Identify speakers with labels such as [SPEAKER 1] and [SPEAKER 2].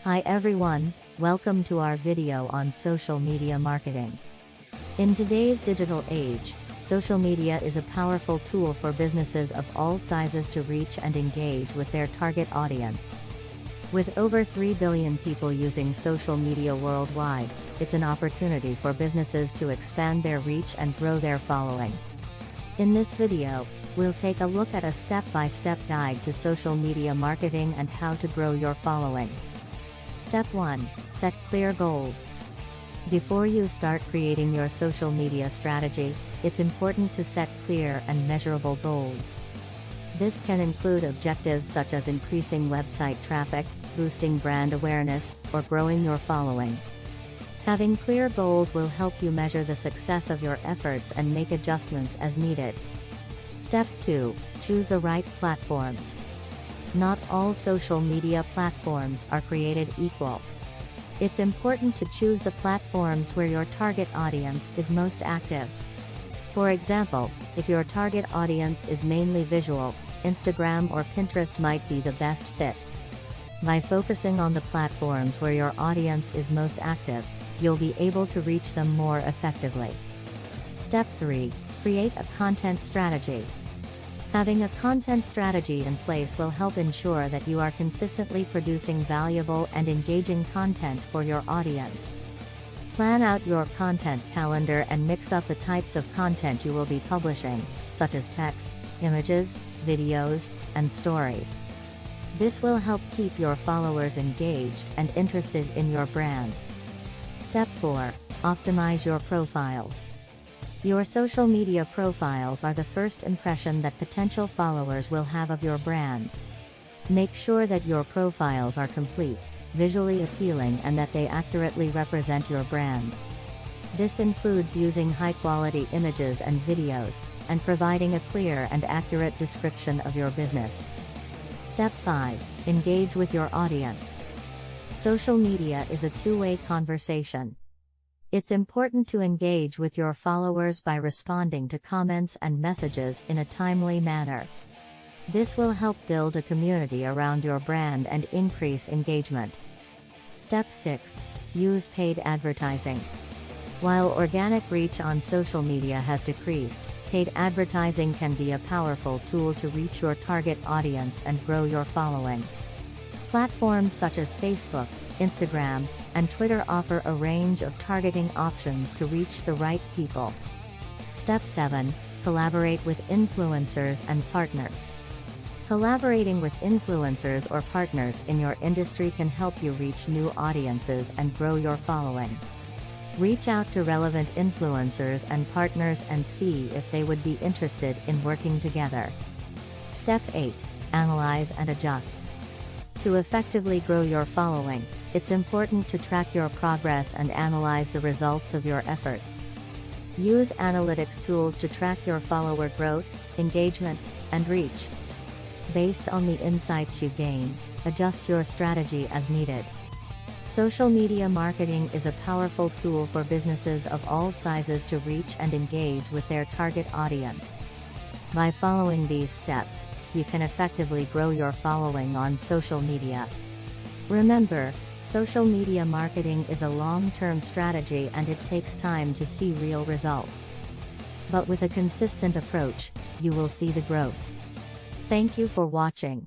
[SPEAKER 1] Hi everyone, welcome to our video on social media marketing. In today's digital age, social media is a powerful tool for businesses of all sizes to reach and engage with their target audience. With over 3 billion people using social media worldwide, it's an opportunity for businesses to expand their reach and grow their following. In this video, we'll take a look at a step-by-step guide to social media marketing and how to grow your following. Step 1. Set clear goals. Before you start creating your social media strategy, it's important to set clear and measurable goals. This can include objectives such as increasing website traffic, boosting brand awareness, or growing your following. Having clear goals will help you measure the success of your efforts and make adjustments as needed. Step 2. Choose the right platforms. Not all social media platforms are created equal. It's important to choose the platforms where your target audience is most active. For example, if your target audience is mainly visual, Instagram or Pinterest might be the best fit. By focusing on the platforms where your audience is most active, you'll be able to reach them more effectively. Step 3. Create a content strategy. Having a content strategy in place will help ensure that you are consistently producing valuable and engaging content for your audience. Plan out your content calendar and mix up the types of content you will be publishing, such as text, images, videos, and stories. This will help keep your followers engaged and interested in your brand. Step 4. Optimize your profiles. Your social media profiles are the first impression that potential followers will have of your brand. Make sure that your profiles are complete, visually appealing, and that they accurately represent your brand. This includes using high-quality images and videos, and providing a clear and accurate description of your business. Step 5. Engage with your audience. Social media is a two-way conversation. It's important to engage with your followers by responding to comments and messages in a timely manner. This will help build a community around your brand and increase engagement. Step 6. Use paid advertising. While organic reach on social media has decreased, paid advertising can be a powerful tool to reach your target audience and grow your following. Platforms such as Facebook, Instagram, and Twitter offer a range of targeting options to reach the right people. Step 7. Collaborate with influencers and partners. Collaborating with influencers or partners in your industry can help you reach new audiences and grow your following. Reach out to relevant influencers and partners and see if they would be interested in working together. Step 8. Analyze and adjust. To effectively grow your following, it's important to track your progress and analyze the results of your efforts. Use analytics tools to track your follower growth, engagement, and reach. Based on the insights you gain, adjust your strategy as needed. Social media marketing is a powerful tool for businesses of all sizes to reach and engage with their target audience. By following these steps, you can effectively grow your following on social media. Remember, social media marketing is a long-term strategy and it takes time to see real results. But with a consistent approach, you will see the growth. Thank you for watching.